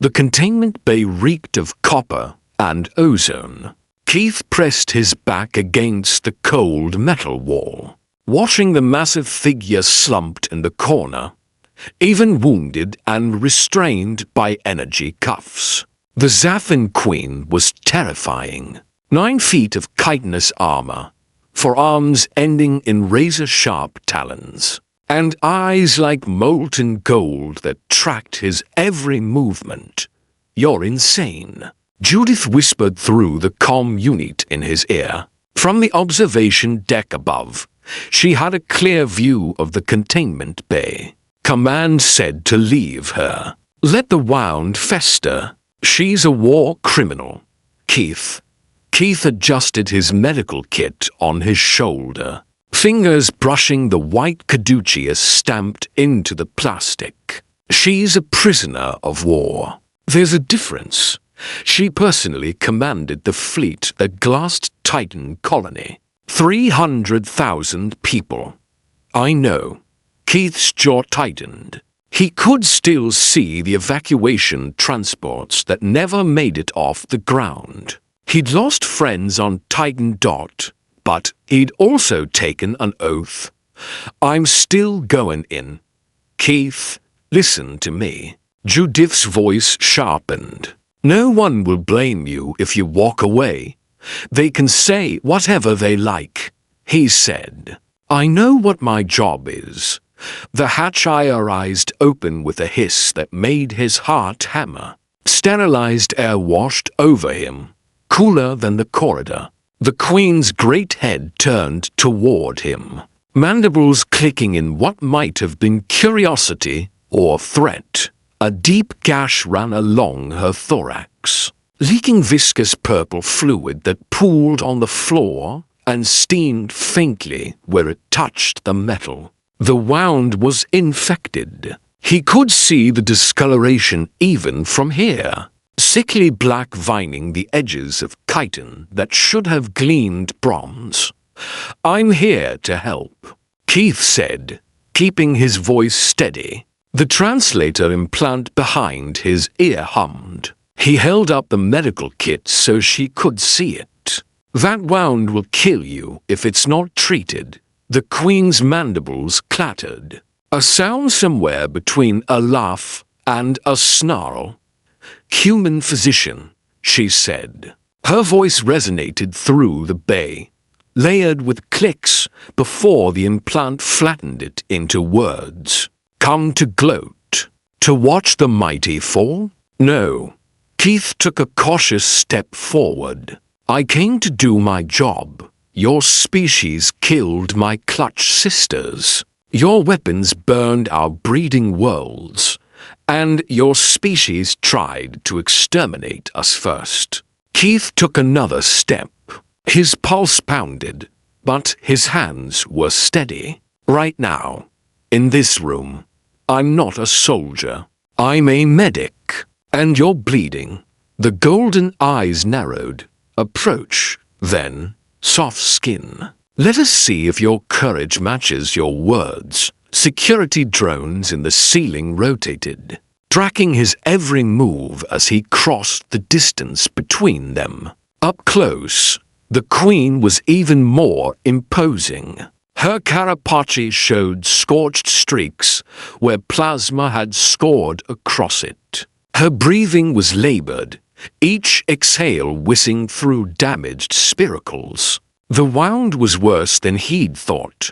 The containment bay reeked of copper and ozone. Keith pressed his back against the cold metal wall, watching the massive figure slumped in the corner, even wounded and restrained by energy cuffs. The Zathin Queen was terrifying. 9 feet of chitinous armor, forearms ending in razor-sharp talons, and eyes like molten gold that tracked his every movement. "You're insane," Judith whispered through the comm unit in his ear. From the observation deck above, she had a clear view of the containment bay. Command said to leave her. Let the wound fester. She's a war criminal. Keith adjusted his medical kit on his shoulder, fingers brushing the white caduceus stamped into the plastic. She's a prisoner of war. There's a difference. She personally commanded the fleet that glassed Titan colony. 300,000 people. I know. Keith's jaw tightened. He could still see the evacuation transports that never made it off the ground. He'd lost friends on Titan Dot, but he'd also taken an oath. I'm still going in. Keith, listen to me. Judith's voice sharpened. No one will blame you if you walk away. They can say whatever they like, he said. I know what my job is. The hatch arized open with a hiss that made his heart hammer. Sterilized air washed over him, cooler than the corridor. The Queen's great head turned toward him, mandibles clicking in what might have been curiosity or threat. A deep gash ran along her thorax, leaking viscous purple fluid that pooled on the floor and steamed faintly where it touched the metal. The wound was infected. He could see the discoloration even from here, sickly black vining the edges of chitin that should have gleamed bronze. I'm here to help, Keith said, keeping his voice steady. The translator implant behind his ear hummed. He held up the medical kit so she could see it. That wound will kill you if it's not treated. The Queen's mandibles clattered. A sound somewhere between a laugh and a snarl. Human physician, she said. Her voice resonated through the bay, layered with clicks before the implant flattened it into words. Come to gloat? To watch the mighty fall? No. Keith took a cautious step forward. I came to do my job. Your species killed my clutch sisters. Your weapons burned our breeding worlds. And your species tried to exterminate us first. Keith took another step. His pulse pounded, but his hands were steady. Right now, in this room, I'm not a soldier. I'm a medic. And you're bleeding. The golden eyes narrowed. Approach, then, soft skin. Let us see if your courage matches your words. Security drones in the ceiling rotated, tracking his every move as he crossed the distance between them. Up close, the Queen was even more imposing. Her carapace showed scorched streaks where plasma had scored across it. Her breathing was labored, each exhale whizzing through damaged spiracles. The wound was worse than he'd thought,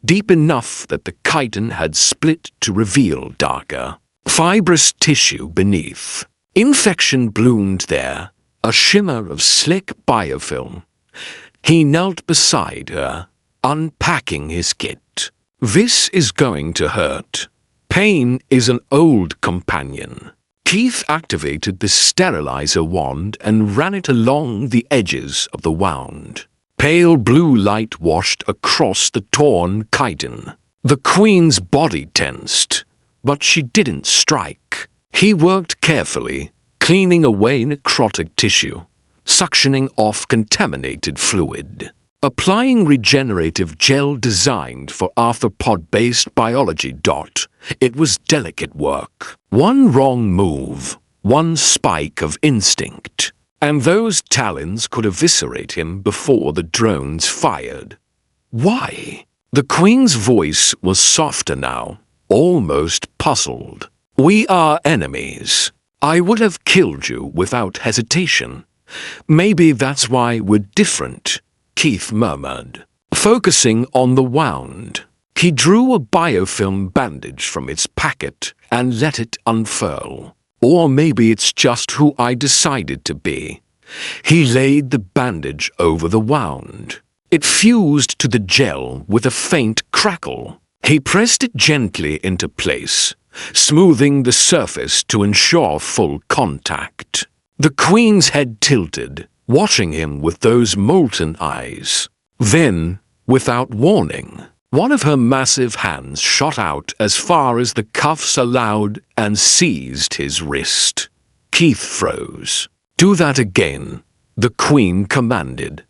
deep enough that the chitin had split to reveal darker, fibrous tissue beneath. Infection bloomed there, a shimmer of slick biofilm. He knelt beside her, unpacking his kit. This is going to hurt. Pain is an old companion. Keith activated the sterilizer wand and ran it along the edges of the wound. Pale blue light washed across the torn chitin. The Queen's body tensed, but she didn't strike. He worked carefully, cleaning away necrotic tissue, suctioning off contaminated fluid. Applying regenerative gel designed for arthropod-based biology. It was delicate work. One wrong move, one spike of instinct, and those talons could eviscerate him before the drones fired. Why? The Queen's voice was softer now, almost puzzled. We are enemies. I would have killed you without hesitation. Maybe that's why we're different, Keith murmured, focusing on the wound. He drew a biofilm bandage from its packet and let it unfurl. Or maybe it's just who I decided to be. He laid the bandage over the wound. It fused to the gel with a faint crackle. He pressed it gently into place, smoothing the surface to ensure full contact. The Queen's head tilted, watching him with those molten eyes. Then, without warning, one of her massive hands shot out as far as the cuffs allowed and seized his wrist. Keith froze. "Do that again," the Queen commanded.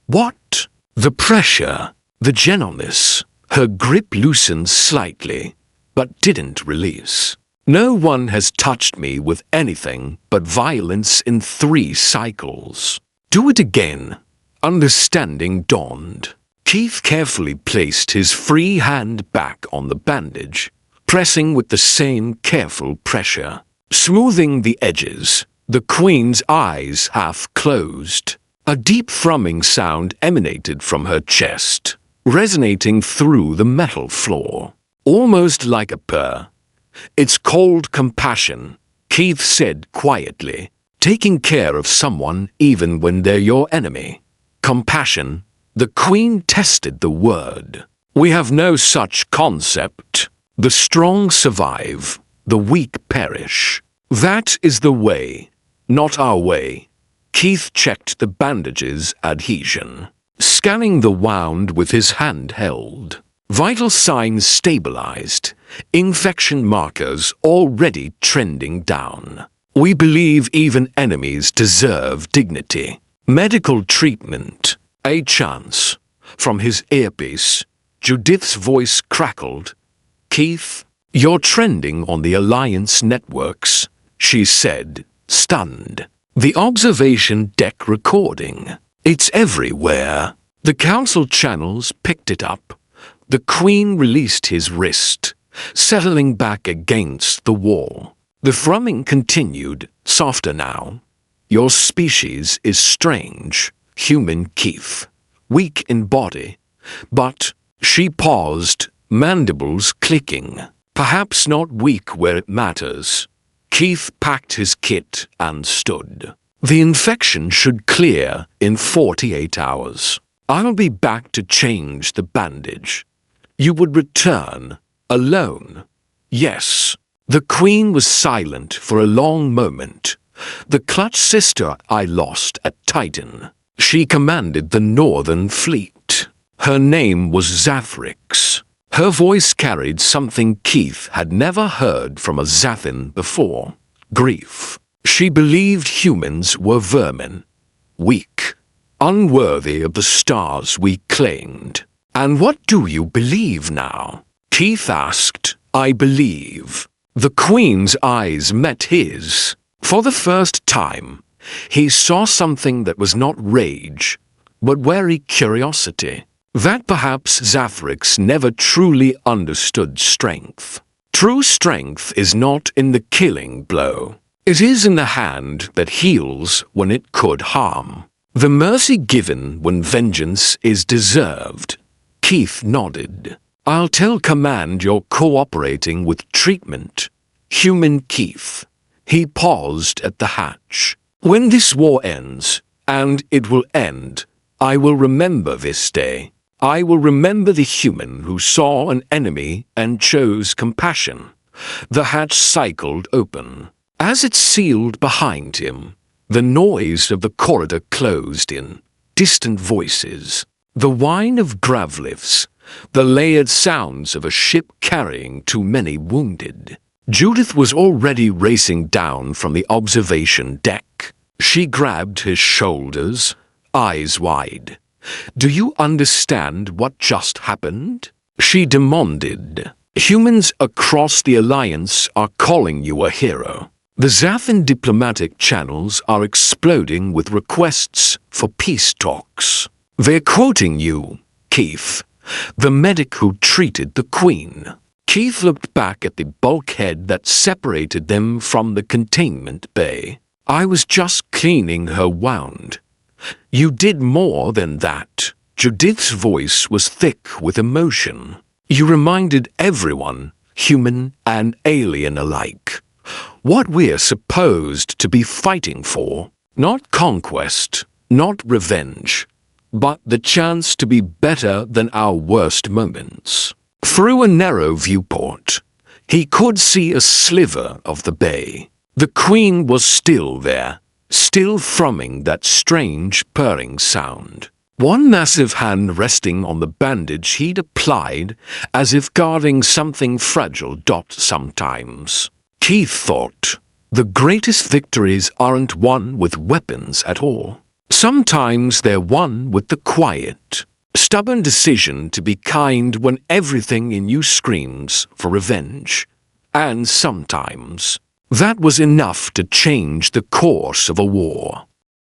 "What?" The pressure, the gentleness. Her grip loosened slightly, but didn't release. "No one has touched me with anything but violence in 3 cycles. Do it again." Understanding dawned. Keith carefully placed his free hand back on the bandage, pressing with the same careful pressure. Smoothing the edges, the Queen's eyes half closed. A deep thrumming sound emanated from her chest, resonating through the metal floor, almost like a purr. "It's called compassion," Keith said quietly, "taking care of someone even when they're your enemy." Compassion. The Queen tested the word. "We have no such concept. The strong survive, the weak perish. That is the way, not our way." Keith checked the bandage's adhesion, scanning the wound with his hand held. Vital signs stabilized, infection markers already trending down. "We believe even enemies deserve dignity. Medical treatment. A chance." From his earpiece, Judith's voice crackled. "Keith, you're trending on the Alliance networks," she said, stunned. "The observation deck recording. It's everywhere." The Council channels picked it up. The Queen released his wrist, settling back against the wall. The thrumming continued, softer now. "Your species is strange, human Keith. Weak in body. But," she paused, mandibles clicking, "perhaps not weak where it matters." Keith packed his kit and stood. "The infection should clear in 48 hours. I'll be back to change the bandage. You would return, alone?" "Yes." The Queen was silent for a long moment. "The clutch sister I lost at Titan. She commanded the Northern Fleet. Her name was Zathrix." Her voice carried something Keith had never heard from a Zathin before. Grief. She believed humans were vermin. Weak. Unworthy of the stars we claimed. "And what do you believe now?" Keith asked. "I believe." The Queen's eyes met his. For the first time, he saw something that was not rage, but wary curiosity. That perhaps Zathrix never truly understood strength. True strength is not in the killing blow. It is in the hand that heals when it could harm. The mercy given when vengeance is deserved. Keith nodded. "I'll tell Command you're cooperating with treatment." Human Keith. He paused at the hatch. "When this war ends, and it will end, I will remember this day. I will remember the human who saw an enemy and chose compassion." The hatch cycled open. As it sealed behind him, the noise of the corridor closed in. Distant voices. The whine of gravlifts. The layered sounds of a ship carrying too many wounded. Judith was already racing down from the observation deck. She grabbed his shoulders, eyes wide. "Do you understand what just happened?" she demanded. "Humans across the Alliance are calling you a hero. The Zathin diplomatic channels are exploding with requests for peace talks. They're quoting you, Keith, the medic who treated the Queen. Keith looked back at the bulkhead that separated them from the containment bay. I was just cleaning her wound. You did more than that. Judith's voice was thick with emotion. You reminded everyone, human and alien alike, what we're supposed to be fighting for. Not conquest, not revenge, but the chance to be better than our worst moments. Through a narrow viewport, he could see a sliver of the bay. The Queen was still there, still thrumming that strange purring sound. One massive hand resting on the bandage he'd applied, as if guarding something fragile. Sometimes, Keith thought, the greatest victories aren't won with weapons at all. Sometimes they're won with the quiet, stubborn decision to be kind when everything in you screams for revenge. And sometimes that was enough to change the course of a war.